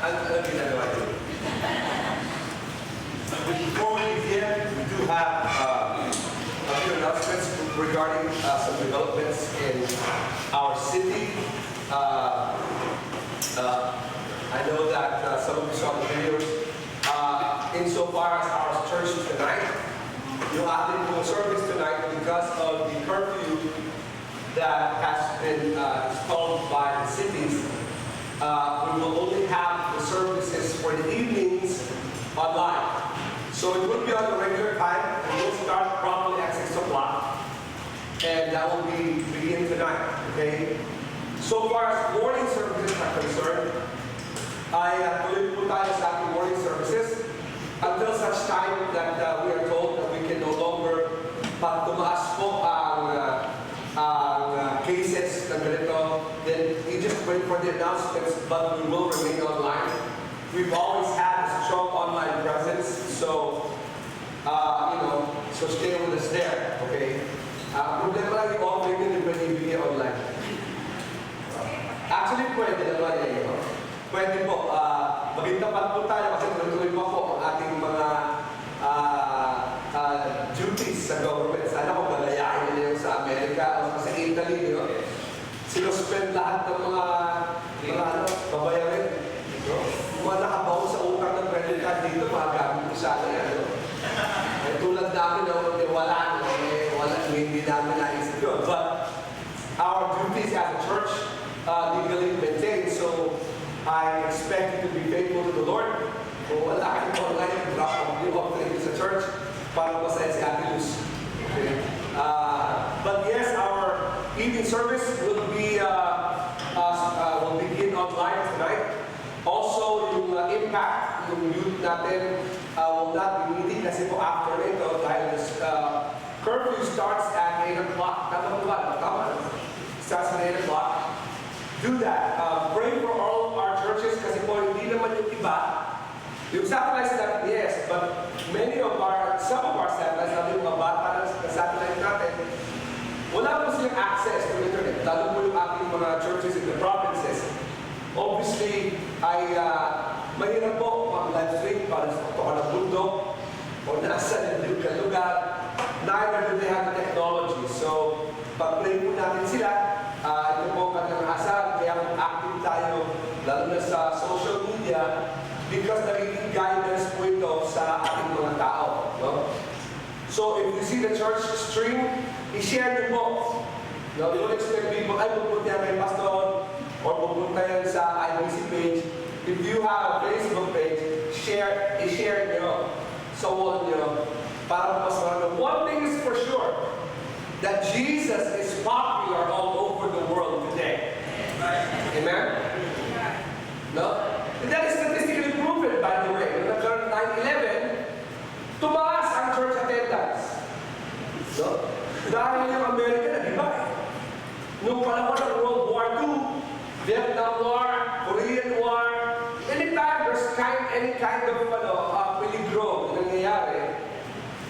Ano ginagawa niyo? Before we begin, we do have a few announcements regarding some developments in our city. I know that some of you saw the videos. Insofar as our church tonight, yung ating pong service tonight, because of the curfew that has been installed by the cities, we will only have the services for the evenings online. So it will be on the regular time, and we'll start probably at 6 o'clock, and that will begin tonight, okay? So far as morning services are concerned, ay tuloy po tayo sa ating morning services until such time that we are told that we can no longer pag tumaas po ang cases na ganito, then you just wait for the announcements, but we will remain online. We've always had a strong online presence, so so stay with us there, okay? Problema lang yung offering nyo, hindi pwede ibigay online. Actually, pwede naman eh, no? Pwede po, maging tapat po tayo kasi tuloy pa po ang ating mga duties sa government. Sana kung malayain nila yung sa Amerika o sa Italy, no? Sinuspend lahat ng mga babayarin. No? Mga nakabaon sa utang ng credit card dito, magagamit ko sana yan. No? Eh, tulad namin, no? Wala, hindi namin naisip yun. But our duties as a church legally maintained, so I expect you to be faithful to the Lord. Kung wala kayong online, drop off yung offering sa church para masaya si Ate Luz. Okay? But yes, our evening service will begin online tonight. Also, yung impact, yung youth natin will not be meeting kasi po after ito dahil this curfew starts at 8 o'clock. Tama ba? Starts at 8 o'clock. Do that. Pray for all of our churches kasi po hindi naman yung iba. Yung satellites natin, yes, but some of our satellites, natin yung mga bata na satellite natin, wala po silang access to internet. Lalo po yung ating mga churches in the provinces. Obviously, ay mahirap po mag-live stream para sa ng bundok o nasa ng lugar. Neither do they have the technology. So, pag-pray po natin sila, ito po kanilang asal, kaya kung active tayo, lalo na sa social media, because nagiging guidance po ito sa ating mga tao. No? So if you see the church stream, i-share niyo po. No, you don't expect people, ay pupunta yan kay pastor, or pupunta yan sa IBC page. If you have a Facebook page, i-share niyo sa wall niyo para mas marami. One thing is for sure, that Jesus is popular all over the world today. Amen? No? And that is statistically proven, by the way. When nagkaroon 9/11, tumaas ang church attendance. No? Dahil yung Amerika nag-iba eh. Nung panahon ng World War II, Vietnam War, Korean War, anytime there's any kind of peligro na nangyayari,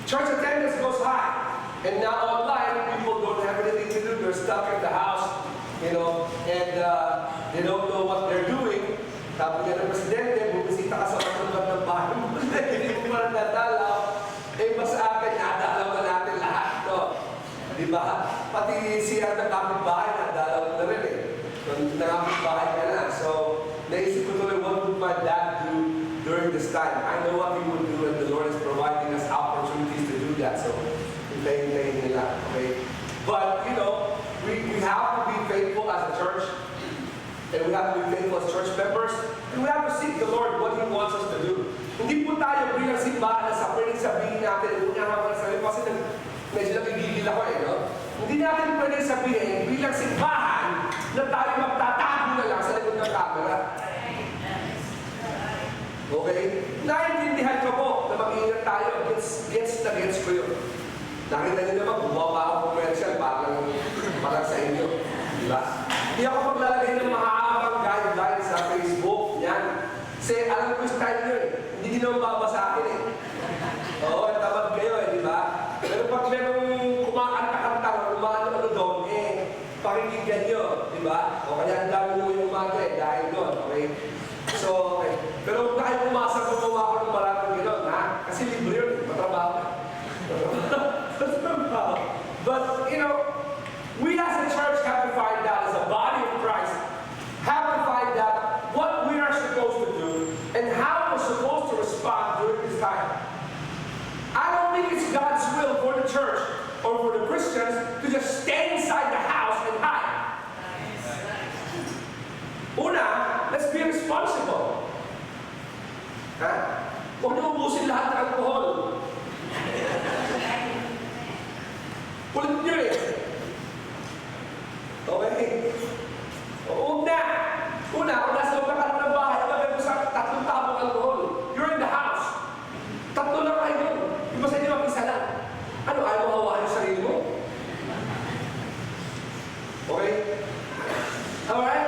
church attendance goes high. And now online, people don't have anything to do. They're stuck in the house, and they don't know what they're doing. Sabi nga ng presidente, bumisita ka sa matulad ng bahay mo. Hindi mo man nadalaw. Eh, basta akin, nadalaw na natin lahat. No? Di ba? Pati siya ng kapitbahay, nadalaw na rin eh. Nakapitbahay ka na. So, naisip ko tuloy, what would my dad do during this time? I know what he would do, and the Lord is providing us opportunities to do that. So, hintayin nila, okay? But, we have to be faithful as a church, and we have to be faithful as church members, and we have to seek the Lord what He wants us to do. Hindi po tayo bilang simbahan na sa pwedeng sabihin natin, unahan ko na sabihin, kasi medyo nagigigil ako eh, no? Hindi natin pwedeng sabihin bilang simbahan na tayo magtatago na lang sa likod ng camera. Okay? Naintindihan ko po na mag-iingat tayo. Gets ko yun. Nakita niyo naman, gumawa ako commercial parang sa inyo. Diba? Hindi ako maglalagay ng mahahabang guidelines sa Facebook. Yan. Kasi alam ko yung style nyo eh. Hindi din naman babasa akin eh. Oo, tamad kayo eh, di ba? Pero pag merong kumakanta-kanta, kumakanta doon, pakikinggan nyo, di ba? O kaya ang dami nyo yung umaga eh, dahil doon, okay? So, okay. Pero huwag na kayo umasa gumawa ko ng maraming gano'n, ha? Kasi libre yun, matrabaho ka. But, you know, we as a church have to find out, as a body of Christ, have to find out what we are supposed to do and how we're supposed to respond during this time. I don't think it's God's will for the church or for the Christians to just stay inside the house and hide. Una, let's be responsible. Ha? Huwag niyo ubusin lahat ng alcohol. Kulit niyo eh. Okay? Huwag na. Una, kung nasa loob ka ng bahay, magagawin mo sa 3 tabong alcohol. You're in the house. 3 lang kayo doon. Iba sa inyo, mag-isa lang. Ano, ayaw mo hawain yung sarili mo? Okay? Alright?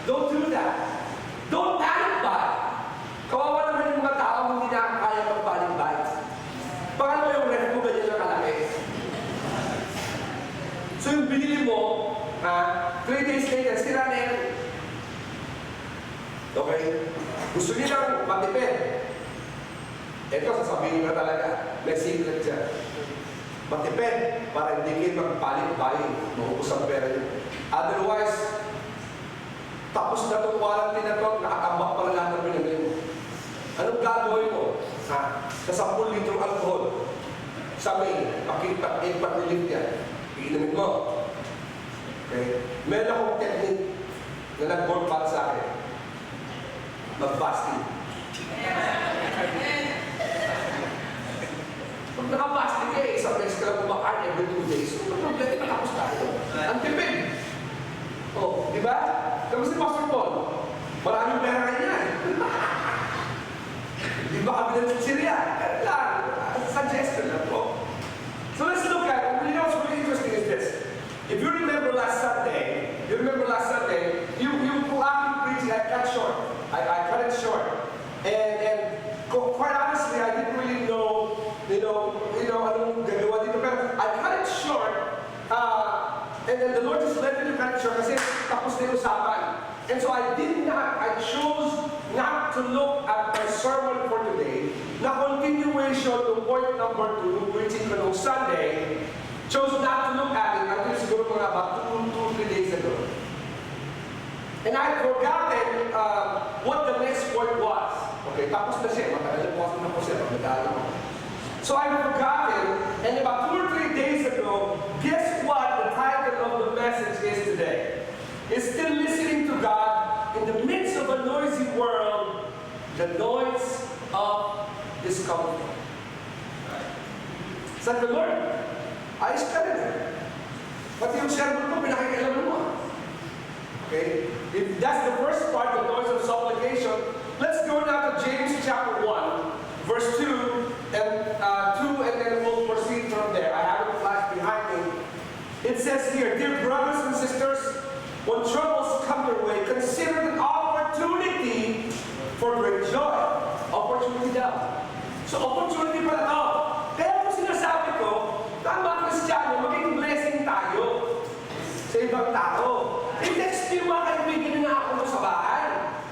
Don't do that. Don't panic buy. Kawawa naman yung mga tao hindi na kaya mag-panic buy. Paano mo yung ref mo ganyan na kalaki? So yung binili mo, 3 days later, sira na yan. Okay? Gusto nilang matipid. Ito, sasabihin ko talaga, may secret dyan. Matipid para hindi kayo mag-panic buying. Maubos ang pera nyo. Otherwise, tapos na itong warranty na ito, nakatambak pa na lahat ng pinagay mo. Anong gagawin mo? Sa 10 litro alcohol, sa May, pakilift yan. Iinumin mo. Okay? Meron akong technique na nag-work back sa akin. Mag-fasting. Pag naka-fasting kayo, isang beses ka lang kumakain every 2 days, so ang problema, tapos tayo. Ang tipid. Oh, di ba? Tapos si Pastor Paul, maraming pera kanya. Di ba kami ng Syria? Lang, suggestion lang po. So let's look at, you know what's really interesting is this. If you remember last Sunday, you actually preached, I cut short. I cut it short. And quite honestly, I didn't really know, anong gagawa dito. Pero I cut it short, and then the Lord just led me to cut it short kasi tapos na yung usapan. And so I chose not to look at my sermon for today, na continuation ng point number 2, nung preaching ko nung Sunday, chose not to look at it until siguro mga about 2-3 days ago. And I had forgotten what the next point was. Okay, tapos na siya, matagal na po siya, magdala ko. So I forgotten, and about 2 or 3 days ago, guess what the title of the message is today? It's still listening to God in the midst of a noisy world, the noise of discomfort. Sabi the Lord, ayos ka rin eh. Pati yung sermon ko, pinakikialaman mo. Okay? If that's the first part, the noise of supplication, let's go now to James chapter 1, verse 2, and then we'll proceed from there. I have it flashed behind me. It says here, dear brothers and sisters, when troubles come your way, consider it an opportunity for great joy. Opportunity daw. So opportunity pala to. Kaya kung sinasabi ko, tama Kristiyano, maging blessing tayo sa ibang tao. I-text yung mga kaibigan na ako mo sa bahay.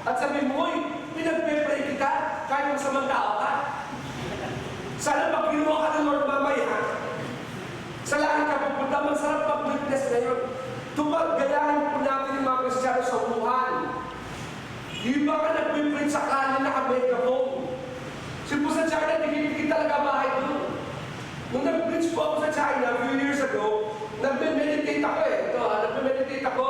At sabi mo, pinagpe-pray kita, kahit masamang tao ka. Sana pag ginawa ka ng Lord mamaya, sa langit ka pupunta, masarap mag-witness na yun. Gayahin po natin yung mga Kristiyano sa Wuhan. Di ba ka nag-witness sa kanin na ka-megaphone? Simpo sa China, dikit-dikit talaga bahay doon. Nung nag-preach po ako sa China a few years ago, nagme-meditate ako eh. Nagme-meditate ako.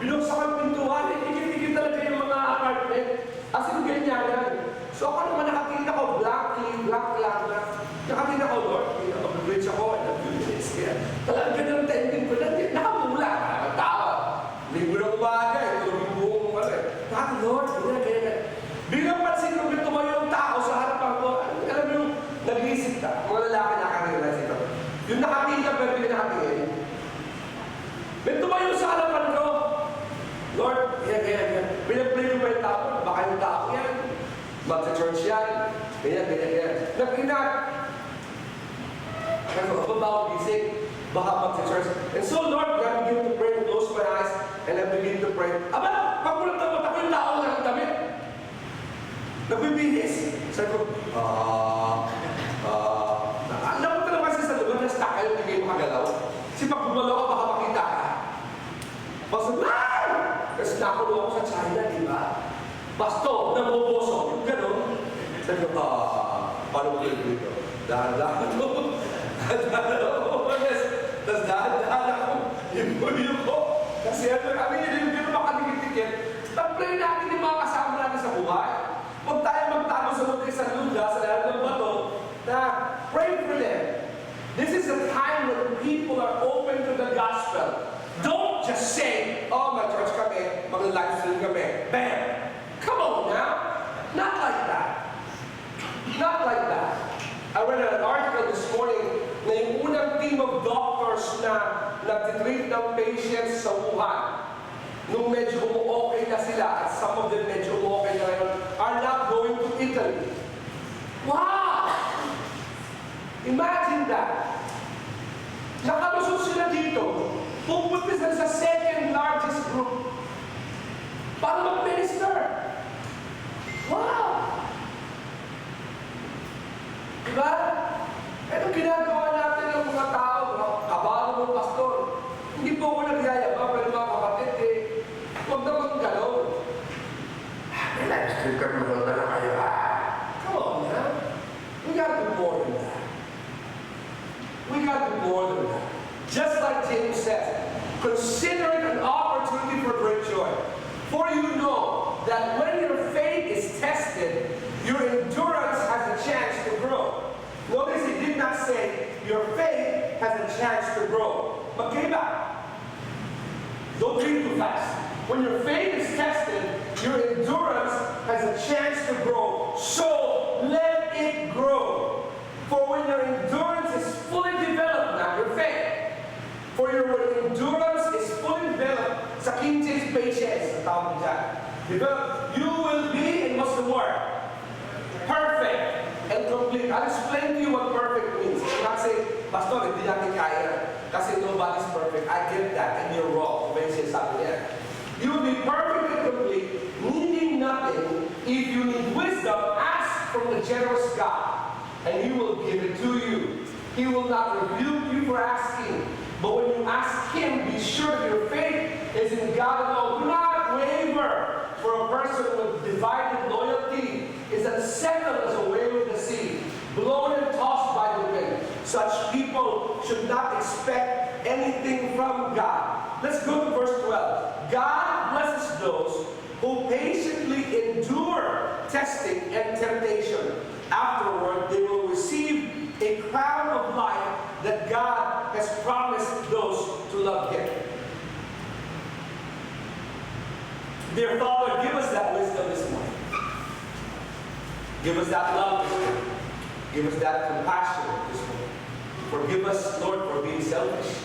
Binuksan ko yung pintuan, dikit-dikit talaga yung mga apartment. As in, ganyan. So ako naman nakakita ko, black. Nakakita ko, Lord, mag-preach ako in a few minutes. Talagang ganyan ang tending ko na. Nakamula, nakatawa. Libo ng umaga, ito yung buong mga Lord, ganyan. Bilang pansin ko, tumayo yung tao sa harapan ko. Alam mo yung nag-iisip ka, mga lalaki nakarealize ito. Yung nakatingin pero hindi nakatingin. May tumayo sa harapan ko. Lord, ganyan. Pinag-play mo ba yung tao? Baka yung tao yan. Mag-church yan. Ganyan. Nag-inak. Babaw, gising. Baka mag-church. And so, Lord, I begin to pray, close my eyes, and I begin to pray. Aba, pag-ulat ang mata ko yung tao na ang damit. Sabi ko, alam mo talaga kasi sa lugar na stuck kayo, hindi kayo makagalaw. Kasi pag gumalaw ka, baka makita ka. Pastor, kasi nakulo ako sa China, di ba? Pastor, naboboso. Yung gano'n. Sabi ko, paano ko yung dito? Dahan-dahan ko. Dahan-dahan ako. Tapos dahan-dahan ako. Yung ko. Kasi kami hindi yung makadikit-dikit. Pag-pray natin yung mga kasama natin sa buhay. Huwag tayo magtago sa mga isang lugar, sa lahat ng bato, na pray for them. This is a time when people are open to the gospel. Don't just say, oh, my church kami, mag-live stream kami. Bam! Come on now. Not like that. Not like that. I read an article this morning na yung unang team of doctors na nag-treat ng patients sa Wuhan, nung medyo okay na sila, at some of them medyo okay na ngayon, are not going to Italy. Wow! Imagine that. Nakalusot sila dito. Pupunta sila sa second largest group para mag-minister. Wow! Diba? Anong ginagawa natin ng mga tao? Kabalo ng pastor. Hindi po ako nagyayabang, pero mga kapatid, huwag naman gano'n. May live stream kami, huwag na kayo. Come on, man. We gotta do more than that. We gotta do more than that. Just like James says, consider it an opportunity for great joy. For you know that when your faith is tested, your endurance has a chance to grow. Notice he did not say, your faith has a chance to grow. Magkaiba. Don't read too fast. When your faith is tested, your endurance has a chance to grow. So, let it grow. For when your endurance is fully developed, not your faith. For your endurance is fully developed. Sa King James patience, sa tawag dyan. Develop, you will be, and what's the word? Perfect and complete. I'll explain to you what perfect means. I'm not saying, Pastor, hindi natin kaya. Kasi nobody's perfect. I get that, and you're wrong. When you say something else. You will be perfect and complete, needing nothing. If you need wisdom, ask from the generous God, and He will give it to you. He will not rebuke you for asking. But when you ask Him, be sure that your faith is in God alone. Do not waver, for a person with divided loyalty is unsettled as a wave of the sea, blown and tossed by the wind. Such people should not expect anything from God. Let's go to verse 12. God blesses those who patiently endure testing and temptation. Afterward, they will receive a crown of life that God has promised those to love Him. Dear Father, give us that wisdom this morning. Give us that love this morning. Give us that compassion this morning. Forgive us, Lord, for being selfish.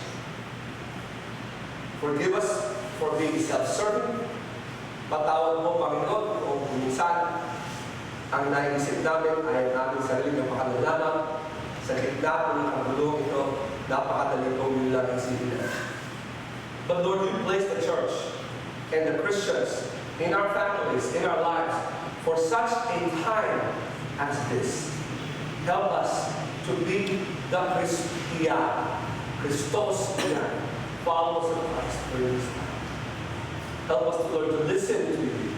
Forgive us for being self-serving. Patawad mo, Panginoon, kung minsan ang naisip namin ay ang aming sarili na makalalaman. Sa gitna po ng kagulong ito, napakadali kong yun lang isipin na. But Lord, you place the church and the Christians in our families, in our lives, for such a time as this. Help us to be the Christos, followers of Christ during this time. Help us, Lord, to listen to you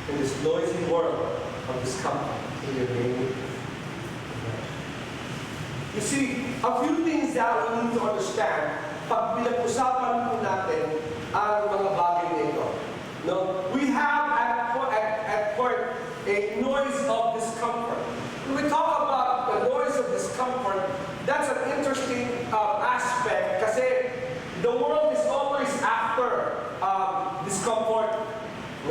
in this noisy world of discomfort. In your name. You see, a few things that we need to understand pag pinag-usapan po natin ang mga bagay nito. No? We have at court a noise of discomfort. When we talk about the noise of discomfort, that's an interesting aspect kasi the world is always after discomfort.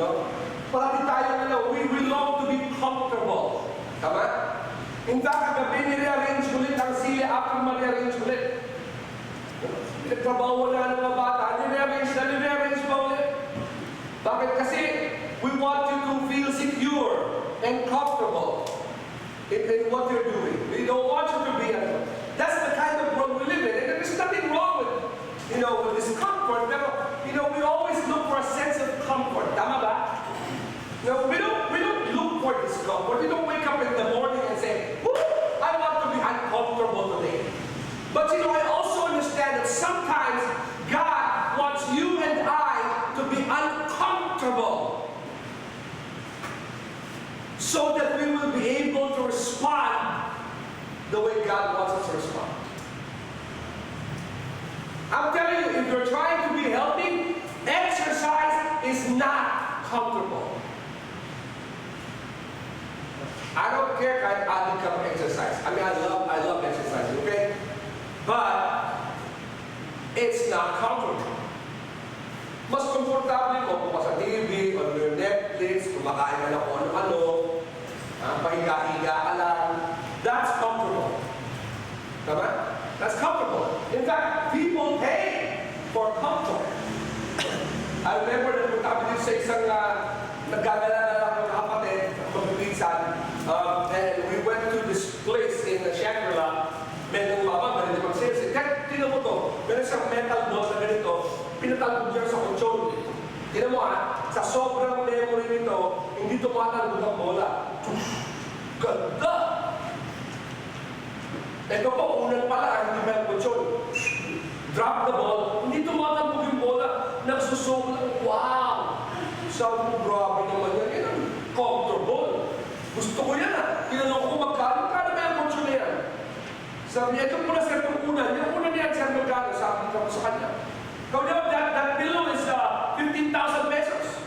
No? Parati tayo, we long to be comfortable. Tama? In fact, kagabi nire-arrange ulit ang sila after ma-rearrange ulit. Pinagtrabaho na ng mga bata, nire-arrange pa ulit. Bakit? Kasi we want you to feel secure and comfortable in what you're doing. We don't want you to be that's the kind of world we live in. And there's nothing wrong with discomfort. Pero, we always look for a sense of comfort. Tama ba? No, we don't look for discomfort. We don't wake up in the But you know, I also understand that sometimes God wants you and I to be uncomfortable so that we will be able to respond the way God wants us to respond. I'm telling you, if you're trying to be healthy, exercise is not comfortable. I don't care if I become exercise. I mean, I love exercising, okay? But it's not comfortable. Mas komportable mo kung sa TV, on your Netflix, kumakain ka na kung ano-ano, pahiga-higa ka lang. That's comfortable. Tama? That's comfortable. In fact, people pay for comfort. I remember na punta kami dito sa isang nagagala lang ng kapatid, magpipinsan, and we went to this place in Shangri-La. Medyo mababa, ganito mag-sales. Kaya, tingnan mo to, meron siyang metal ball na ganito, pinatalbog niya sa kutsyon. Tingnan mo sa sobrang memory nito, hindi tumatalbog ang bola. Ganda! Ito po, unang pala, hindi may kutsyon. Drop the ball, hindi tumatalbog yung bola, nagsusok lang, wow! Sabi mo, grabe naman yan, yan ang comfortable. Gusto ko yan Tinanong ko magkano ba yung kutsyon na yan? Sabi niya, ito po na sir, itong una. Yung una niya, sir, magkano? Sabi ko sa kanya. Kau know, that pillow is 15,000 pesos.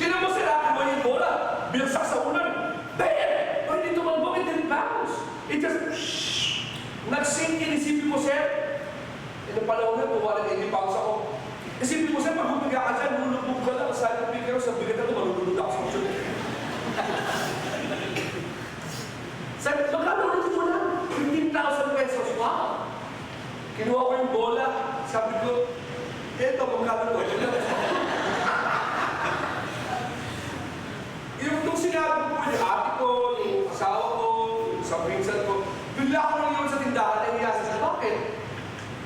Tinan mo sila, akin mo yung bola. Binagsak sa unan. Bam! Pwede tumalbog, it didn't bounce. It just, nag-sink in. Isipin mo, sir. Ito panahon na, 280 pounds ako. Isipin mo, sir, pag humiga ka dyan, lulubog ka lang. Sa bigger, sa bigat na ito, malululog ako sa kutsyon. Sabi, magkano ulit mo na? 15,000 pesos. Wow! Kinuha ko yung bola. Sabi ko, eto, magkano ko? Yung sinabi ko, yung ate ko, yung asawa ko, yung sa pinsan ko, bigla ako lang yun sa tindahan, ay niyasa sa bakit?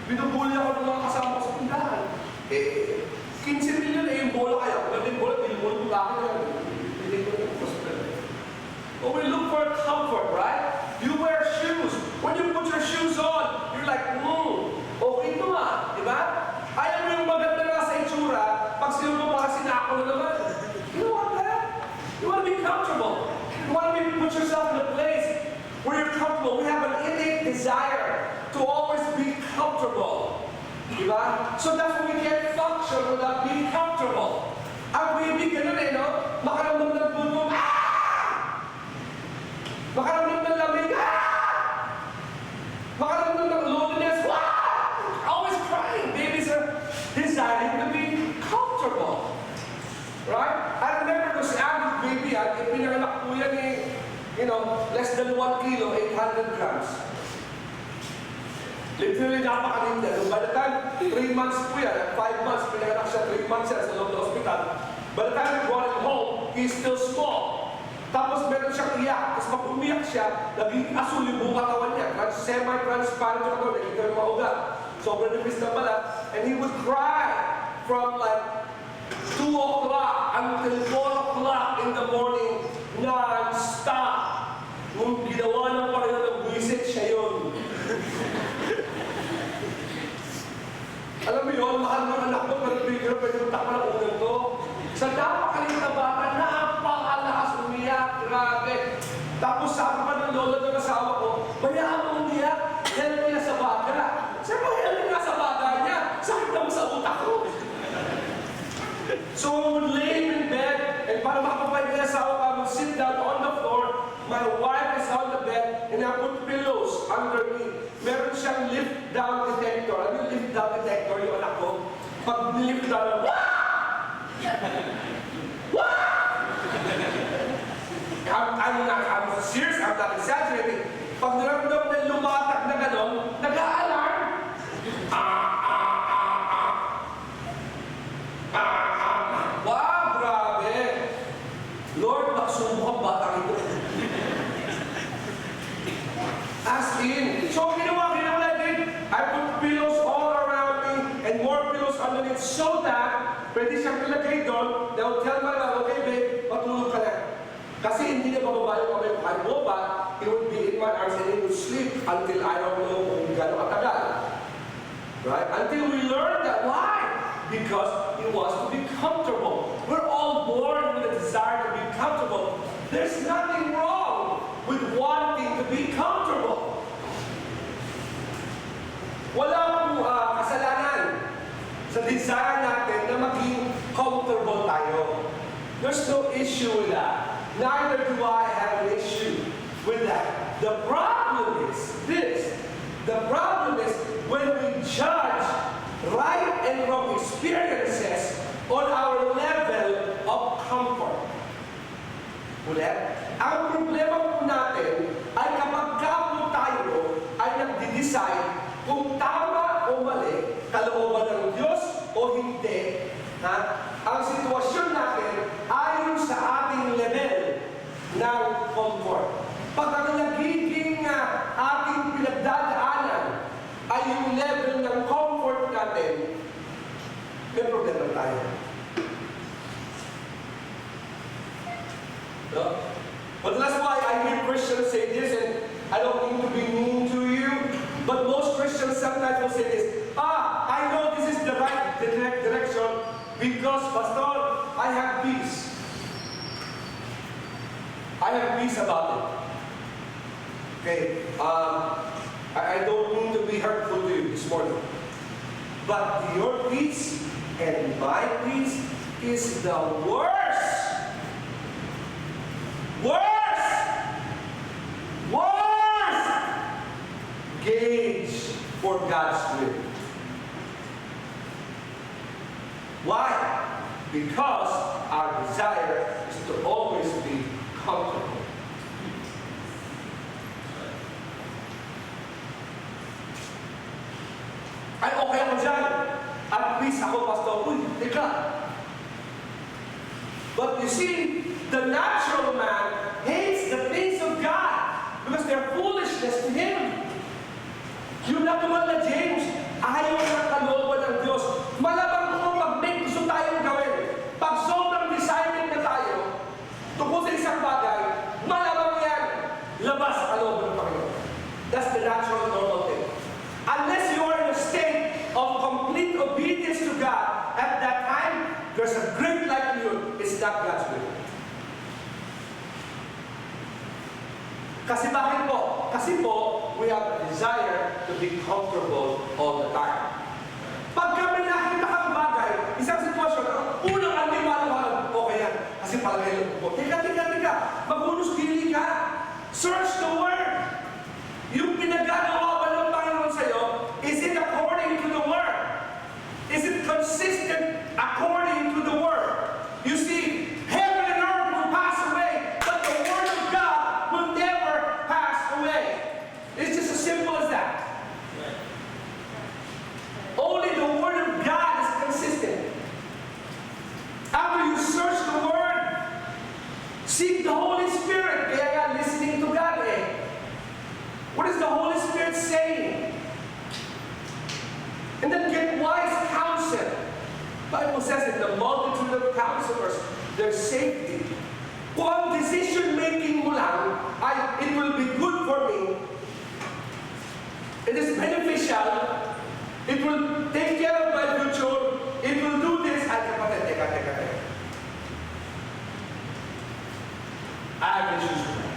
Binubuli ako ng mga kasama ko sa tindahan. 15 million yung bola kaya. Kung yung bola, binubuli ko akin lang. Hindi ko yung hospital. But we look for comfort, right? You wear shoes. When you put your shoes on, you're like, okay ito di ba? Ayaw mo yung maganda nga sa itsura, pag sino mo para sinako na naman. You don't want that. You want to be comfortable. You want to put yourself in a place where you're comfortable. We have an innate desire to always be comfortable. Di ba? So that's why we can't function without being comfortable. Ang baby, ganun no? Makaramdam ng buntong, makaramdam ng lamig, makaramdam ng loneliness, always crying. Babies are desiring to be comfortable. Right? I remember this average baby, pinanganak po yan less than 1 kilo, 800 grams. Literally, napakalinda. By the time, 3 months po yan, 5 months, pinanganak siya, 3 months yan sa loob ng hospital. By the time we brought him home, he's still small. Tapos meron siyang iyak. Tapos pag umiyak siya, naging asul yung buong katawan niya. Semi-transparent yung katawan. Nakita yung mga ugat. Sobrang nipis na pala. And he would cry from like 2 o'clock until 4 o'clock in the morning, non-stop. Nung ginawa ng pareho ng buwisit, siya yun. Alam mo yun, mahal ng anak ko, pero bigger, pwede mo takpa ng ugan to. Sa napakalit na bata, napakalakas umiyak, grabe. Tapos sabi pa ng lola ng asawa ko, bayaan mo umiyak, help niya sa baga. Sabi mo, help niya sa baga niya, sakit naman sa utak ko. So I would lay in bed, and para makapapay niya sa asawa ko, I would sit down on the floor, my wife is on the bed, and I put pillows under me. Meron siyang lift-down detector. Ano yung lift-down detector yung anak ko? Pag lift down, I'm serious, I'm not exaggerating. Pag naramdam na lumatak na gano'n, nag-a-alarm. Wow, grabe. Lord, nakasubo ang batang ito. As in. So, ginawa din. I put pillows all around me and more pillows underneath so that pwede siyang ilagay doon. They will tell my mom, okay babe, matulog ka na. Kasi hindi na bababa yung kamay ko. Kahit bumaba, he would be in my arms and he would sleep until I don't know kung gano'ng katagal. Right? Until we learn that. Why? Because he wants to be comfortable. We're all born with a desire to be comfortable. There's nothing wrong with wanting to be comfortable. Walang kasalanan sa desire natin na maging comfortable tayo. There's no issue with that. Neither do I have an issue with that. The problem is this. The problem is when we judge right and wrong experiences on our level of comfort. Ulit, ang problema po natin ay kapag po tayo ay nagdi-decide kung tama o mali, kalooban ng Diyos o hindi, ang sitwasyon natin ayon sa ating level ng comfort. Pag ang nagiging ating pinagdadaanan ay yung level ng comfort natin, may problema tayo. No? But that's why I hear Christians say this, and I don't mean to be mean to you, but most Christians sometimes will say this, I know this is the right direction because, Pastor, I have peace. I have peace about it. Okay, I don't mean to be hurtful to you this morning, but your peace and my peace is the worst gauge for God's will. Why? Because our desire is to always be comfortable. Ay, okay ako dyan. At peace ako, Pastor. Uy, teka. But you see, the natural man hates the things of God because they're foolishness to him. Yung natural na James, ayaw ng kalooban ng Diyos. Malabang kung pag may gusto tayong gawin, pag sobrang decided na tayo tungkol sa isang bagay, malabang yan, labas sa kalooban ng Panginoon. That's the natural normal thing. Unless you are in a state of complete obedience to God, at that time, there's a great likelihood it's not God's will. Kasi bakit po? Kasi po, we have a desire to be comfortable all the time. Pag kami nakita kang bagay, isang sitwasyon, ang unang antimaluhan, okay yan. Kasi palagay lang po, teka, magunos dili ka. Search the Word. Yung pinagagawa ba ng Panginoon sa'yo, is it according to the Word? Is it consistent according to the Word? You see, heaven and earth will pass away, but the Word of God will never pass away. It's just as simple as that. Only the Word of God is consistent. After you search the Word, seek the Holy Spirit. Kaya nga, listening to God What is the Holy Spirit saying? And then get wise counsel. Bible says in the multitude of counselors, there's safety. Kung ang decision-making mo lang ay, it will be good for me, it is beneficial, it will take care of my future, it will do this, ay kapatid, teka. I have issues with that.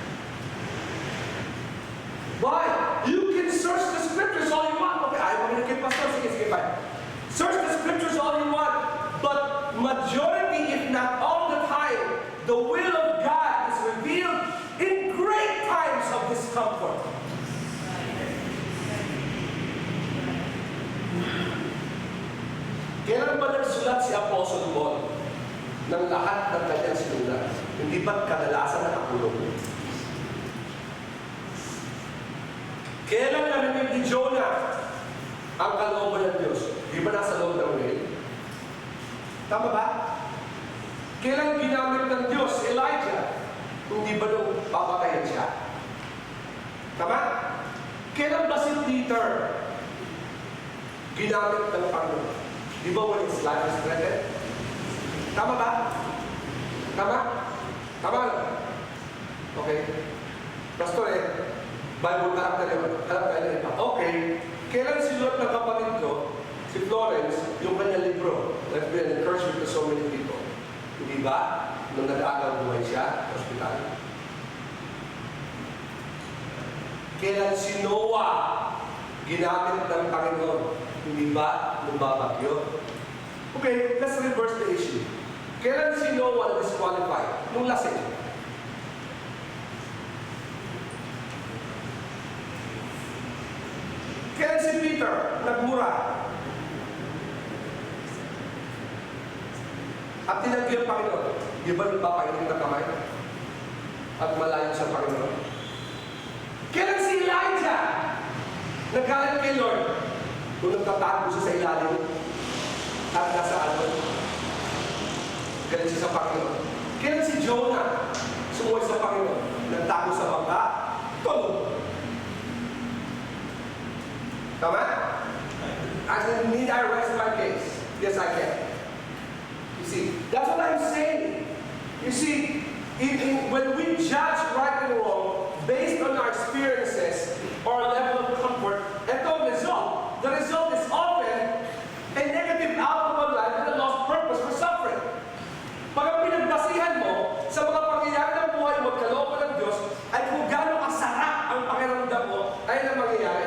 Why? You can search the scriptures all you want. Okay, I'm going to get pastor. Sige, fine. Search the scriptures all you want, but majority, if not all the time, the will of God is revealed in great times of discomfort. Kailan ba nagsulat si Apostle Paul ng lahat ng kanyang sinulat? Hindi ba't kadalasan nakakulong? Kailan narinig ni Jonah ang kalooban ng Diyos? Di ba nasa loob ng whale? Tama ba? Kailan ginamit ng Diyos si Elijah? Hindi ba nung papatayin siya? Tama? Kailan ba si Peter ginamit ng Panginoon? Di ba when his life is threatened? Tama ba? Tama? Tama lang. Okay. Pastor Bible character yun. Alam ka na iba. Okay, kailan sinulat ng kapatid ko, si Florence, yung kanyang libro? That's been an encouragement to so many people. Hindi ba? Nung nag-aagal buhay siya, hospital. Kailan si Noah ginamit ng Panginoon? Hindi ba? Nung babagyo. Okay, let's reverse the issue. Kailan si Noah na-disqualified? Nung lasing. Kailan si Peter nagmura? At tinanggi ang Panginoon. Di ba nung papainin ng kamay? At malayo sa Panginoon. Kailan si Elijah nagalit kay Lord? Kung nagtatago siya sa ilalim at nasa alon. Galit siya sa Panginoon. Kailan si Jonah sumuway sa Panginoon? Nagtago sa bangka? Tulog. Tama? Need I rest my case? Yes, I can. You see, that's what I'm saying. You see, when we judge right and wrong based on our experiences or level of comfort, ito ang result. The result is often a negative outcome of life and a lost purpose for suffering. Pag ang pinagbasihan mo sa mga pangyayari ng buhay mo at kalooban ng Diyos ay kung gano'ng kasarap ang pakiramdam mo, ay na mangyayari.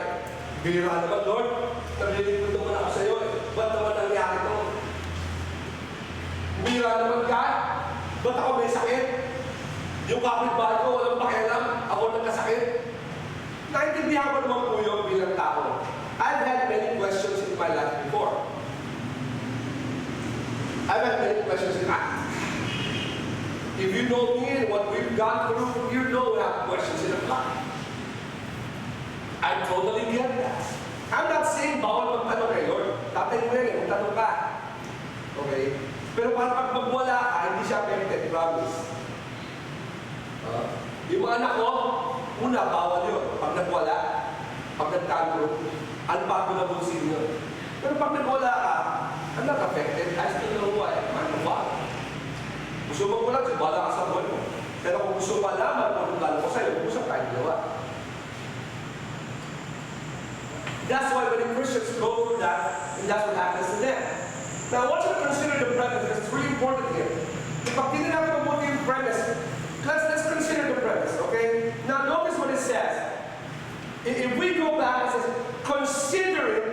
Bira naman, Lord. Naglilingkod naman ako sa iyo. Ba't naman nangyari ito? Bira naman, God. Ba't ako may sakit? Yung kapitbahay ko, walang pakialam. Ako nagkasakit. Naintindihan ko naman po yung bilang tao. I've had many questions in my life before. I've had many questions in my life. If you know me and what we've gone through, you know we have questions in our life. I totally get that. I'm not saying bawal magtanong kay Lord. Tatay mo yan, magtanong ka. Okay? Pero para pag magwala ka, hindi siya affected, promise. Yung mga anak ko, una, bawal yun. Pag nagwala, pag nagtantro, unfathomable sin yun. Pero pag nagwala ka, I'm not affected. I still know who I am. I'm a father. Gusto mo ko lang, bala ka sa buwan mo. Pero kung gusto malaman kung anong gano'n ko sa'yo, usap tayo ginawa. That's why when Christians go through that, and that's what happens to them. Now, I want you to consider the premise, because it's really important here. Pag hindi natin mabuti yung premise, let's consider the premise, okay? Now, notice what it says. If we go back, it says, consider it,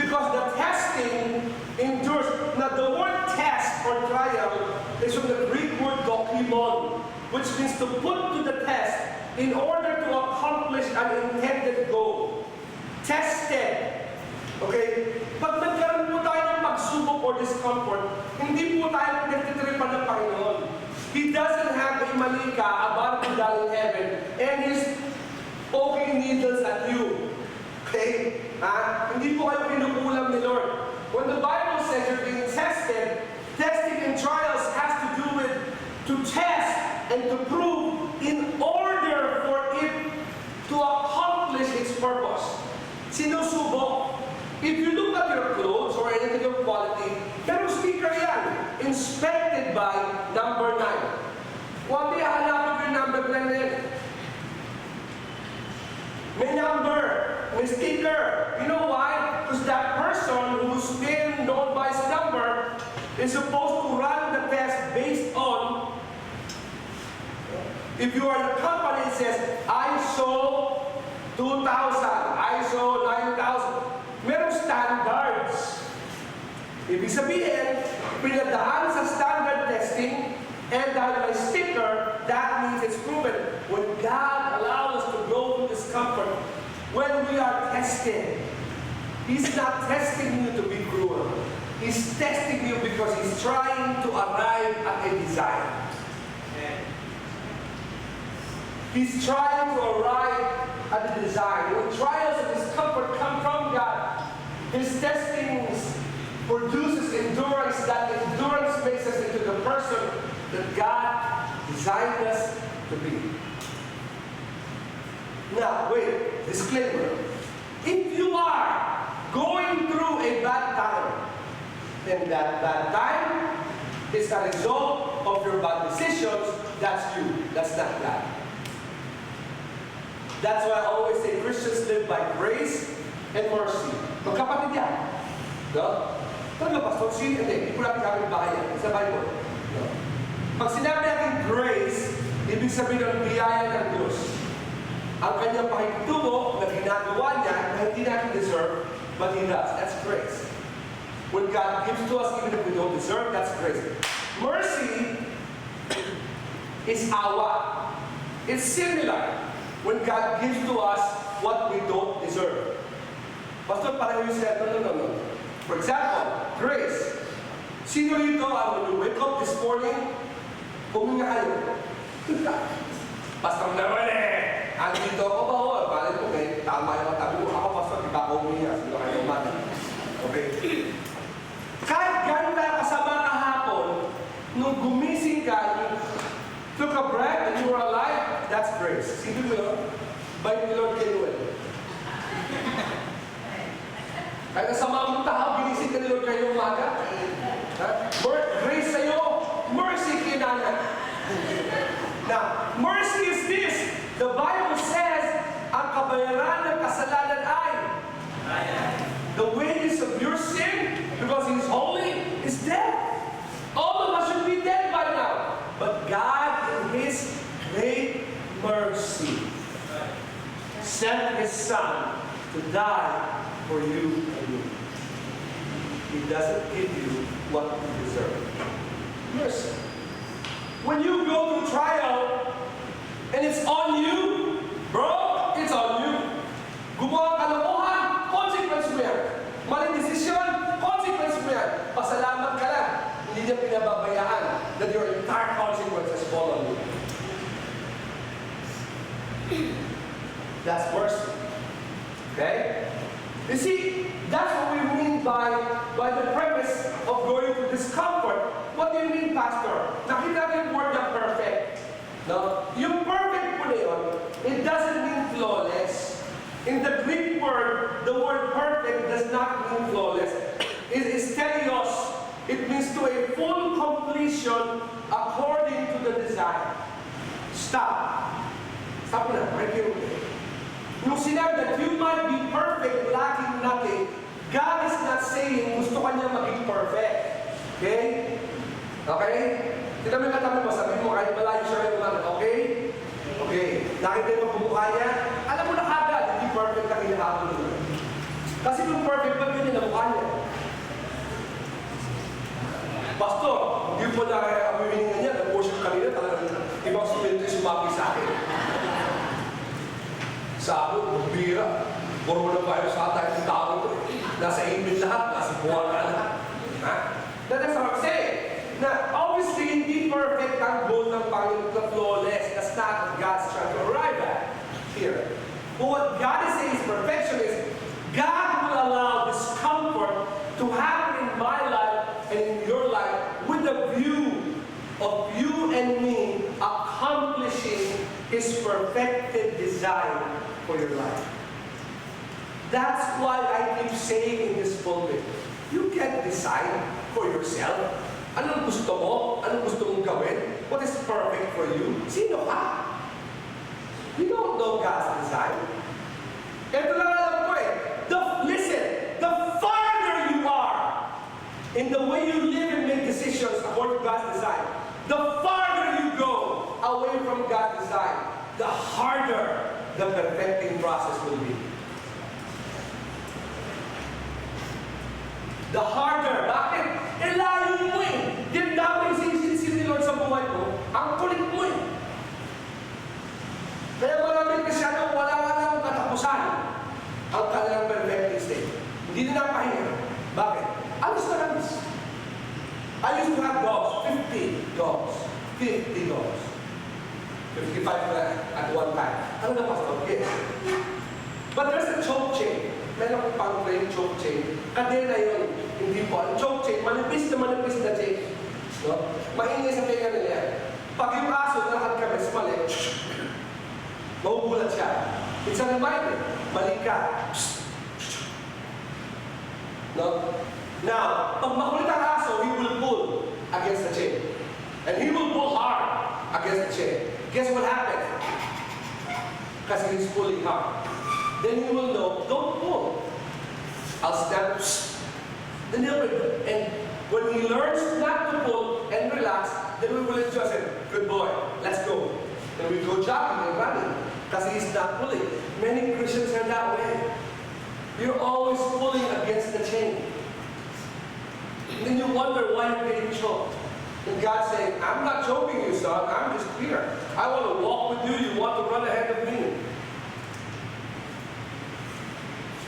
because the testing endures. Now, the word test or trial is from the Greek word dokimon, which means to put to the test in order to accomplish an intended goal. Tested. Okay? Pag nagkaroon po tayo ng pagsubok or discomfort, hindi po tayo nagtitripan ng Panginoon. He doesn't have a malika, a barkudal in heaven, and He's poking needles at you. Okay? Hindi po kayo pinukulam ni Lord. When the Bible says you're being tested, testing and trials has to do with to test and to prove in order for it to accomplish its purpose. Sinusubok. If you look at your clothes or anything of quality, pero sticker yan, inspected by number 9. One day, hanapin ko yung number 9 na yan. May number, may sticker. You know why? Because that person who's been known by his number is supposed to run the test based on, if you are in a company, it says, ISO 2,000, ISO 9,000. Merong standards. Ibig sabihin, pinadaan sa standard testing, and dahil may sticker, that means it's proven. When God allows us to go through discomfort, when we are tested, He's not testing you to be cruel. He's testing you because He's trying to arrive at a desire. He's trying to arrive at the desire. When trials and discomfort come from God, His testings produces endurance. That endurance makes us into the person that God designed us to be. Now, wait, disclaimer. If you are going through a bad time, then that bad time is a result of your bad decisions, that's you. That's not God. That's why I always say Christians live by grace and mercy. Magkapatid yan. No? Talaga, Pastor, hindi ko natin kami bahayan. Sa Bible. No? Pag sinabi natin grace, ibig sabihin ng biyaya ng Diyos. Ang kanyang pakikitungo na ginagawa niya na hindi natin deserve, but He does. That's grace. When God gives to us even if we don't deserve, that's grace. Mercy is awa. It's similar when God gives to us what we don't deserve. Pastor, pareho yung said, no. For example, grace. Sino rito, when you wake up this morning, huminga kayo. Pastor naman andito ako ba o? Paano ko tama yung tabi mo. Ako, Pastor, di ba ako huminga? Sino kayo umaga? Okay. Kahit gano'n tayo kasama kahapon, nung gumising ka, you took a breath and you were alive, that's grace. Sino mo yun? By the Lord Kenuel. Kaya kasama mong tao, ginising ka ni Lord kayo umaga. Grace sa'yo, mercy kinanan. Now, mercy is this. The Bible says, ang kabayaran ng kasalanan ay the wages of your sin, because He's holy, is death. All of us should be dead by now. But God, in His great mercy, sent His Son to die for you and me. He doesn't give you what you deserve. Mercy. When you go through trial, and it's on you, bro, it's on you. Gumawa ka ng kalokohan, consequence mo yan. Maling desisyon, consequence mo yan. Pasalamat ka lang. Hindi niya pinababayaan that your entire consequences fall on you. That's mercy. Okay? You see, that's what we mean by the premise of going through discomfort. What do you mean, Pastor? Nakita natin yung word na perfect. No? Yung perfect po na yun, it doesn't mean flawless. In the Greek word, the word perfect does not mean flawless. It is teleos. It means to a full completion according to the design. Stop. Stop na. Right here. Yung sinabi that you might be perfect, lacking nothing, God is not saying gusto ka niya maging perfect. Okay? Okay? Tignan mo yung katabi mo, sabihin mo kahit malayo siya yung umagat. Okay? Okay. Nakita mo bumukha niya, alam mo na kagad, hindi perfect na kinahapon doon. Kasi kung perfect, ba't ganyan na mukha niya? Pastor, hindi po na amiminingan niya, nag-worship kanina, talagang ibang sumento yung sumabi sa akin. Sabi, magbira. Coronavirus ata yung tao ko. Nasa email lahat, nasa buwan na lahat. Ha? That's what I'm saying. Na, obviously, hindi perfect ang goal ng Panginoon na flawless. That's not what God's trying to arrive at here. But what God is saying is perfection is, God will allow discomfort to happen in my life and in your life with the view of you and me accomplishing His perfected design for your life. That's why I keep saying in this pulpit, you can't decide for yourself. Anong gusto mo? Anong gusto mong gawin? What is perfect for you? Sino ka? You don't know God's design. Ito lang alam ko eh. Listen, the farther you are in the way you live and make decisions according to God's design, the farther you go away from God's design, the harder the perfecting process will be. The harder. Bakit? Layo mo eh. Yung daming sinisin ni Lord sa buhay mo, ang kulit mo eh. Kaya maraming Kristyano, wala nga lang katapusan ang kanilang perfecting state. Hindi na napahinga. Bakit? Alis na alis. I used to have dogs, 50 dogs. 50 dogs. 55 na at one time. Ano na, Pastor? Yes. But there's a choke chain. Meron akong pang-frame choke chain. Kadena yun. Hindi po. Ang choke chain, manipis na chain. No? Maingay sa tenga nila yan. Pag yung aso, nalakad kami sa mali, mahugulat siya. It's a reminder. Mali ka. No? Now, pag makulit ang aso, he will pull against the chain. And he will pull hard against the chain. Guess what happens? kasi he's pulling hard. Then you will know, don't pull. I'll snap, then he'll break. And when he learns not to pull and relax, then we will adjust him. Good boy, let's go. Then we go jogging and running because he's not pulling. Many Christians are that way. You're always pulling against the chain. And then you wonder why you're getting choked. And God's saying, I'm not choking you, son. I'm just here. I want to walk with you. You want to run ahead of me.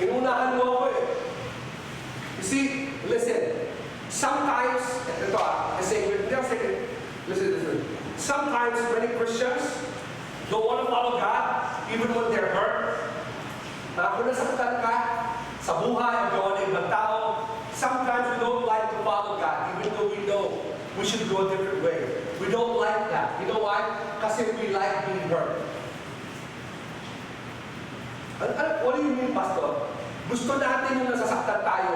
Inunahan mo ako eh. You see, listen. Sometimes, listen. Sometimes many Christians don't want to follow God even when they're hurt. Kung nasaktan ka sa buhay, gawa ng ibang tao, sometimes we don't like to follow God even though we know we should go a different way. We don't like that. You know why? Kasi we like being hurt. What do you mean, Pastor? Gusto natin yung nasasaktan tayo.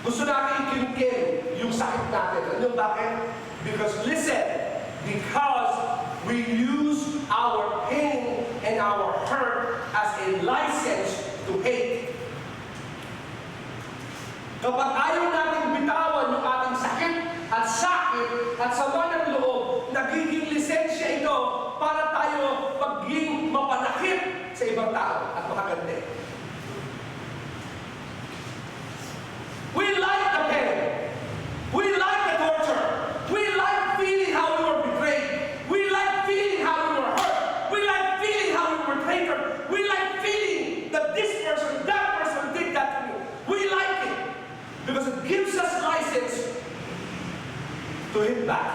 Gusto natin ikimkim yung sakit natin. Ano bakit? Because listen, because we use our pain and our hurt as a license to hate. Kapag ayaw natin bitawan yung ating sakit at sama ng loob, nagiging lisensya ito para tayo maging mapanakit sa ibang tao at makaganda. We like the pain. We like the torture. We like feeling how we were betrayed. We like feeling how we were hurt. We like feeling how we were traitor. We like feeling that this person, that person did that to me. We like it because it gives us license to hit back.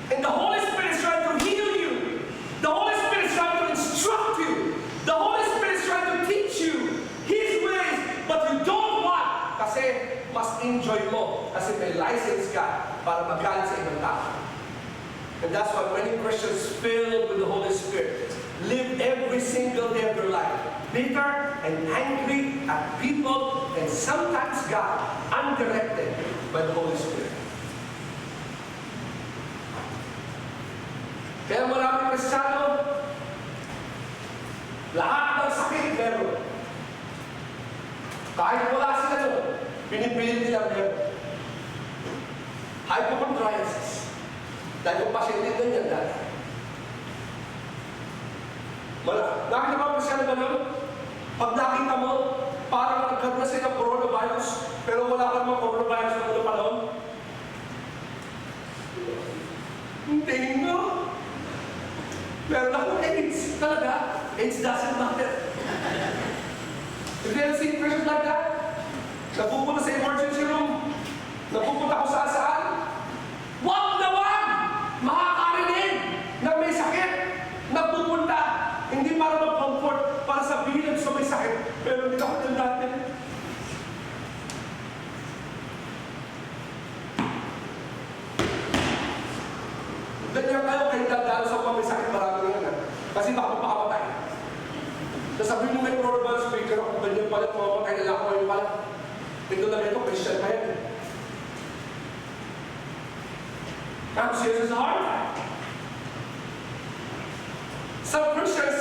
And the Holy Spirit is trying to heal you. The Holy Spirit is trying to instruct you. The Holy Spirit is trying to teach you His ways, but you don't want kasi mas enjoy mo kasi may license ka para magalit sa ibang tao. And that's why many Christians filled with the Holy Spirit live every single day of their life bitter and angry at people and sometimes God, undirected by the Holy Spirit. Kaya maraming Kristiyano, lahat ng sakit meron. Kahit wala sila doon, pinipilit nilang meron. Hypochondriasis. Dahil yung pasyente ganyan dati. Nakita mo ang Kristiyano ganun? Pag nakita mo, parang nagkaroon na sila ng coronavirus, pero wala ka naman coronavirus na mga panahon. Hindi nga. Meron akong AIDS. Talaga, AIDS doesn't matter. Have you ever seen Christians like that? Napupunta sa emergency room. Napupunta kung saan-saan. Wag na wag! Makakarinig na may sakit. Napupunta. Hindi para mag-comfort, para sabihin sa may sakit. Pero hindi ako natin. Ganyan kayo kayo dadaan sa mga may sakit marami nga. Kasi baka mapakamatay. Nasabihin mo may coronavirus speaker ako, ganyan pala, mamamatay na lang ako ngayon pala. Ito na ito, Christian pa yan. I'm serious as a heart attack. Some Christians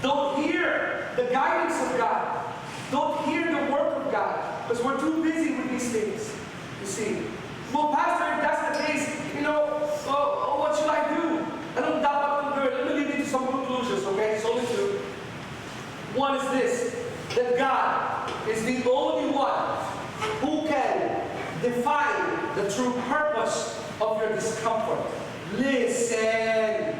don't hear the guidance of God, don't hear the work of God, because we're too busy with these things, you see. Well, Pastor, if that's the case, what should I do? Anong dapat kong gawin? Let me lead you to some conclusions, okay? It's only two. One is this, that God is the only one who can define the true purpose of your discomfort. Listen.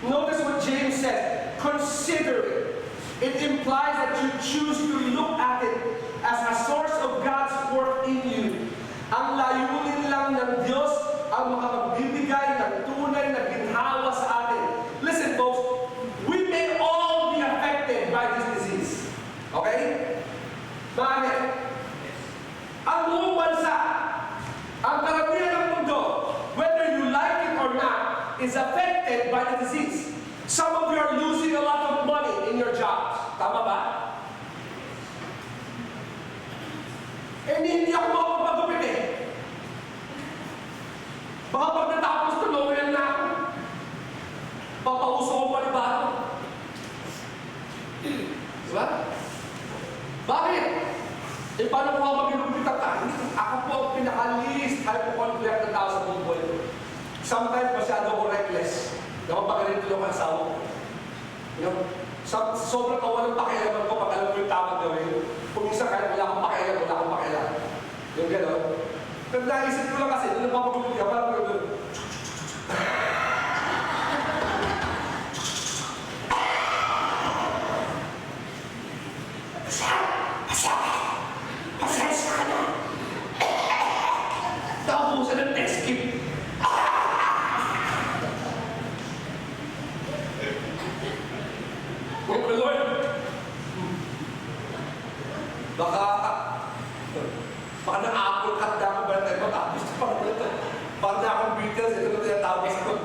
Notice what James said. Consider it. It implies that you choose to look at it as a source of God's work in you. Ang layunin lang ng Diyos ang makapagbibigay ng tunay na ginhawa sa atin. Listen, folks, we may all be affected by this disease. Okay? Bakit? Ang buong bansa, ang karamihan ng mundo, whether you like it or not, is affected by the disease. Some of you are losing a lot of money in your jobs. Tama ba? Hindi ako makapagpagupit eh. Baka pag natapos ito, lower na Eh, paano po ako mag-ilugpit ang tayo? Ako po ang pinaka-least hypochondriac na tao sa buong buhay ko. Sometimes masyado ako reckless. Napapagaling ko yung asawa ko. You know, sobrang kawalang pakialaman ko pag alam ko yung tamang gawin. Kung isa kaya wala akong pakialam. Yung gano'n. Pero naisip ko lang kasi, nung napapagulog ka, parang gano'n. Pasensya ka na. Naubusan ng test kit. Oh, Lord. Baka na-apple cut na ako ba na tayo matapos? Parang na akong Beatles, ito na tinatapos ko.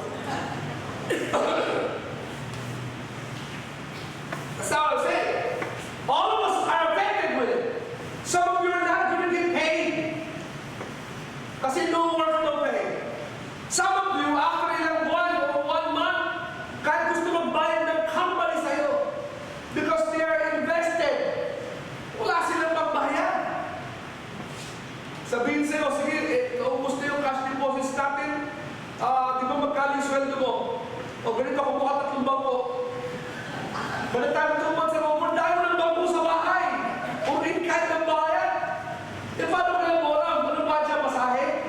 That's how I'm saying. All of us are affected with it. Some of you are not going to get paid. Kasi no work, no pay. Some of you, after ilang buwan o 1 month, kahit gusto magbayad ng company sa'yo because they are invested. Wala silang pagbayad. Sabihin sa'yo, sige, naubos na yung cash deposits natin. Di ba magkali yung sweldo mo? O ganito, kumuha 3 bangko. By the time 2 months are over, dahil mo ng bangko sa bahay. O rin kahit ng bayan. E paano ka lang bolang? Ano ba siya masahe?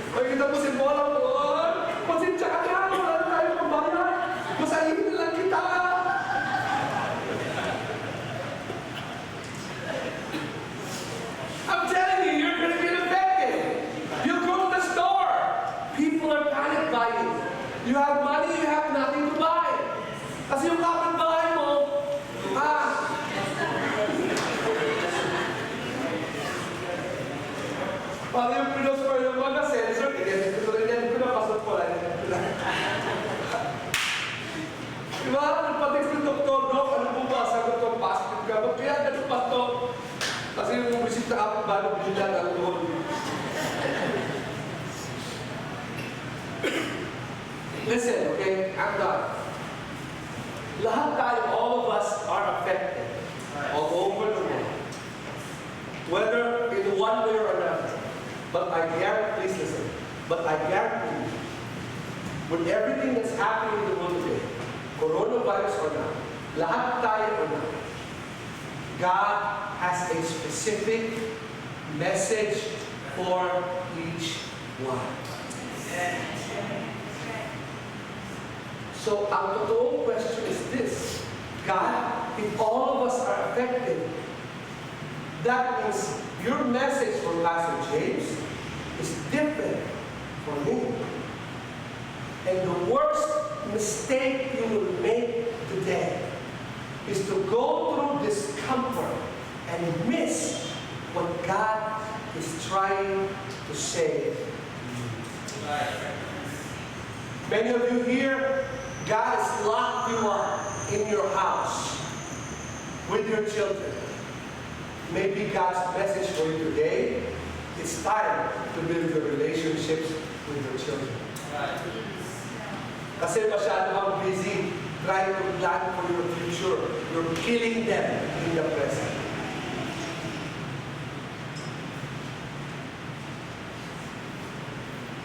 O kita mo si bolang doon. Pasensya ka na, wala na tayo pambayan. Masahin na lang kita. I'm telling you, you're going to get affected. You go to the store. People are panic buying. You have money, you have nothing to buy. Kasi yung kapitbahay mo, parang yung pinosper yung mga sensor, ganyan ko rin yan, pinapasok ko lang. Diba? Nagpatik ng doktor, Dok, ano po ba? Sagot ko, positive ka. Ba't kaya ganun pa to? Kasi yung visit na kapitbahay, bilang ang doon. Listen, okay? I'm done. Lahat tayo, all of us are affected all over the world. Whether in one way or another. But I guarantee, please listen, but I guarantee you, with everything that's happening in the world today, coronavirus or not, lahat tayo or not, God has a specific message for each one. So, ang totoong question is this. God, if all of us are affected, that means your message for Pastor James is different for me. And the worst mistake you will make today is to go through discomfort and miss what God is trying to say. Many of you here, God has locked you up in your house with your children. Maybe God's message for you today, it's time to build your relationships with your children. Kasi masyado kang busy trying to plan for your future. You're killing them in the present.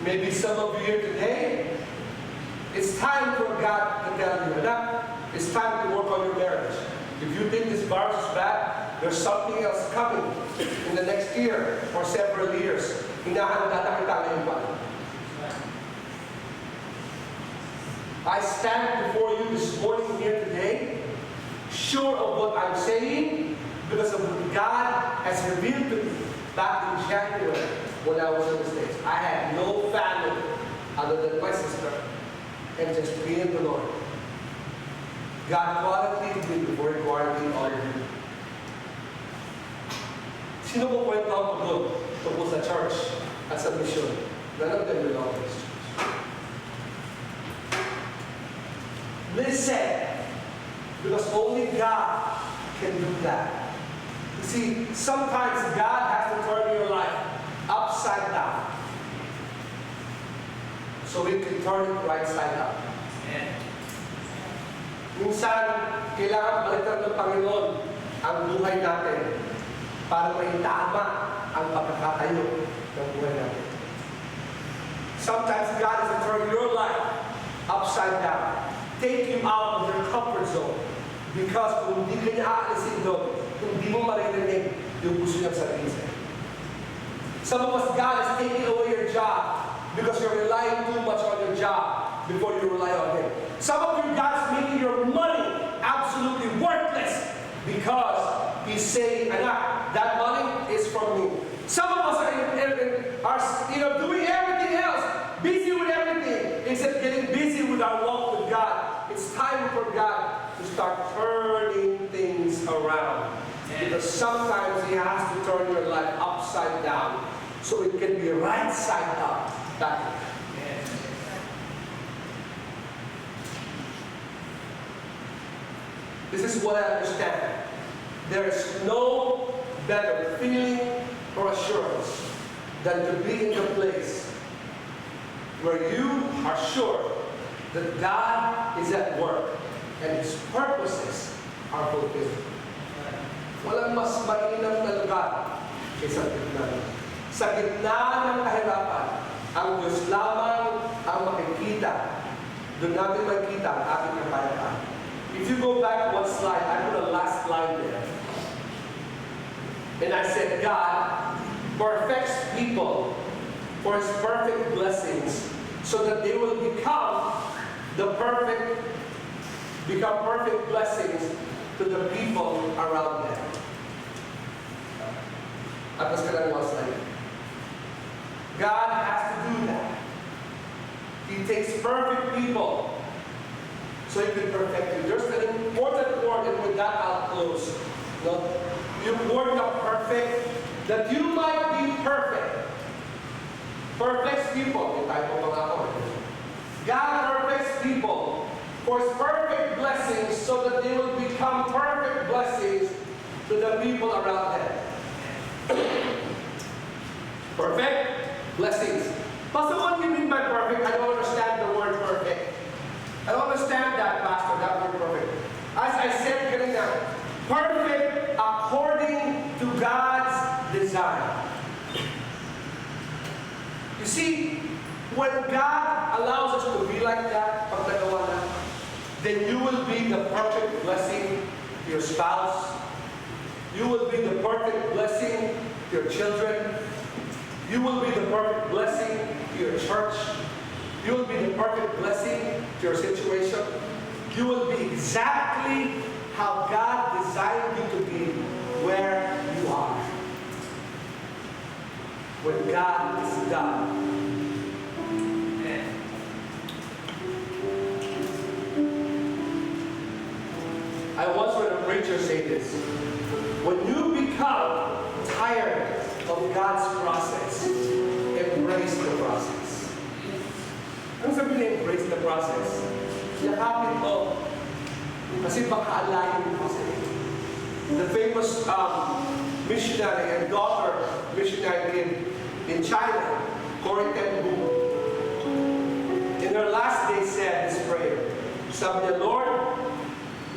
Maybe some of you here today, it's time for God to tell you, it's time to work on your marriage. If you think this virus is bad, there's something else coming in the next year or several years. Hinahanda na kita ngayon pa. I stand before you this morning here today, sure of what I'm saying, because of what God has revealed to me back in January when I was in the States. I had no family other than my sister and just me and the Lord. God quarantined me before He quarantined all of you. Sino po kwento ang pagod tungkol sa church at sa mission? None of them belong to this church. Listen, because only God can do that. You see, sometimes God has to turn your life upside down so He can turn it right side up. Minsan, kailangan balikan ng Panginoon ang buhay natin para may tama ang pagkakatayo ng buhay natin. Sometimes God is to turn your life upside down. Take you out of your comfort zone. Because kung hindi ka niya aalisin doon, kung hindi mo maririnig yung gusto niyang sabihin sa'yo. Some of us, God is taking away your job because you're relying too much on your job before you rely on Him. Some of you, God is making your money absolutely worthless because He's saying, anak, that money is from me. Some of us are doing everything else, busy with everything, except getting busy with our walk with God. It's time for God to start turning things around. Because sometimes He has to turn your life upside down so it can be right side up back. This is what I understand. There is no better feeling or assurance than to be in the place where you are sure that God is at work and His purposes are fulfilled. Walang mas mainam na lugar kaysa gitna. Sa gitna ng kahirapan, ang Diyos lamang ang makikita. Doon natin makikita ang ating kapayapaan. If you go back one slide, I put a last line there. And I said, God perfects people for His perfect blessings so that they will become perfect blessings to the people around them. Atas ka lang one slide. God has to do that. He takes perfect people so He can perfect you. There's an important word, and with that I'll close. No? Yung word na perfect, that you might be perfect. Perfects people. Yung tayo po mga ako. God perfects people for His perfect blessings so that they will become perfect blessings to the people around them. Perfect blessings. Pastor, what do you mean by perfect? I don't understand the word perfect. I don't understand that, Pastor, that word perfect. As I said kanina, perfect according to God's design. You see, when God allows us to be like that, pag nagawa na, then you will be the perfect blessing to your spouse. You will be the perfect blessing to your children. You will be the perfect blessing to your church. You will be the perfect blessing to your situation. You will be exactly how God designed you to be where you are. When God is done. I once heard a preacher say this. When you become tired of God's process, embrace the process. Ano sabi niya, embrace the process? Yakapin mo. Kasi baka alayin mo kasi. The famous missionary and daughter missionary in China, Corrie ten Boom, in her last day said this prayer. Sabi niya, Lord,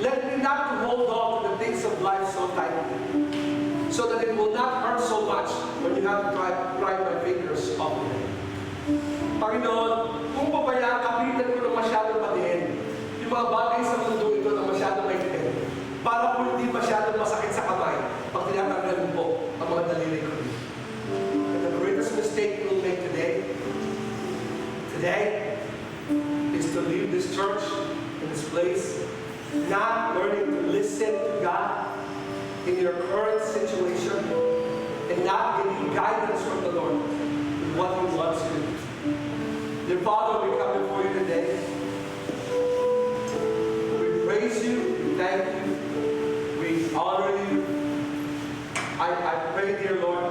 let me not to hold on to the things of life so tightly, so that it will not hurt so much when you have to pry my fingers off of it. Panginoon, kung pabayaan, kapitan ko na masyadong patihin. Yung mga bagay sa mundo ito na masyadong maitihin. Para po hindi masyadong masakit sa kamay pag tinatanggalin po ang mga daliri ko. And the greatest mistake we'll make today is to leave this church, in this place, not learning to listen to God in your current situation and not getting guidance from the Lord in what He wants you to do. Dear Father, we come before you today. We praise you, we thank you, we honor you. I pray, dear Lord,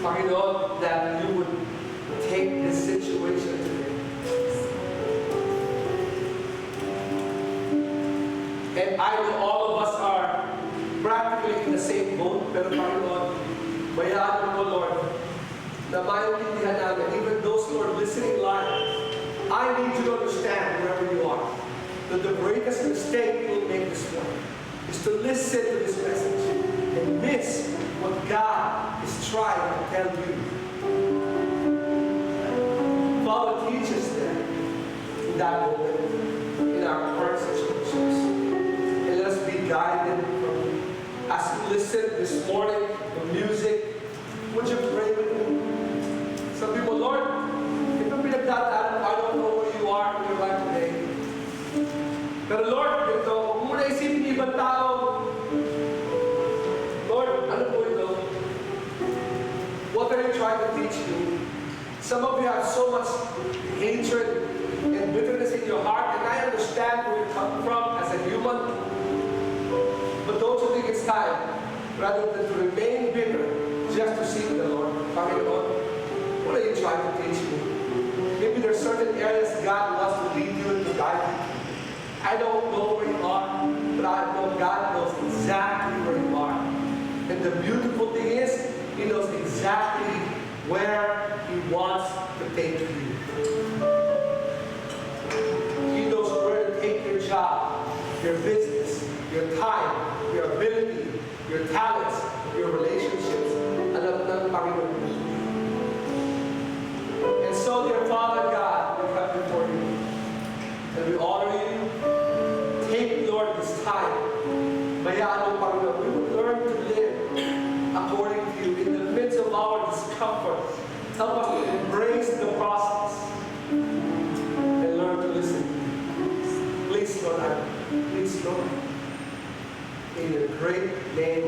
Panginoon, that you would take this situation today. And I know all of us are practically in the same boat, pero Panginoon, bayaan mo, Lord, na maintindihan namin, even those who are listening live, I need you to understand wherever you are, that the greatest mistake you will make this morning is to listen to this message and miss what God is trying to tell you. Father, teach us then in that moment, in our current situations. And let us be guided from you. As we listen this morning to music, would you pray with me? Some people, Lord, ito pinagdadaan, I don't know where you are in your life today. Pero Lord, ito, kung muna isipin ng ibang tao, Lord, ano po ito? What are you trying to teach me? Some of you have so much hatred and bitterness in your heart, and I understand where you come from as a human. But don't you think it's time, rather than to remain bitter, just to seek the Lord? Panginoon, what are you trying to teach me? Maybe there's certain areas God wants to lead you and to guide you. I don't know where you are, but I know God knows exactly where you are. And the beautiful thing is, He knows exactly where He wants to take you. He knows where to take your job, your business, your time, your ability, your talents, your relationships. Alam ng Panginoon mo. And so, dear Father God, we come before you. And we honor you. Take, Lord, this time. Bayaan mo, Panginoon, we will learn to live according to you in the midst of our discomfort. Help us to embrace the process and learn to listen to you. Please, Lord, please, Lord, in your great name,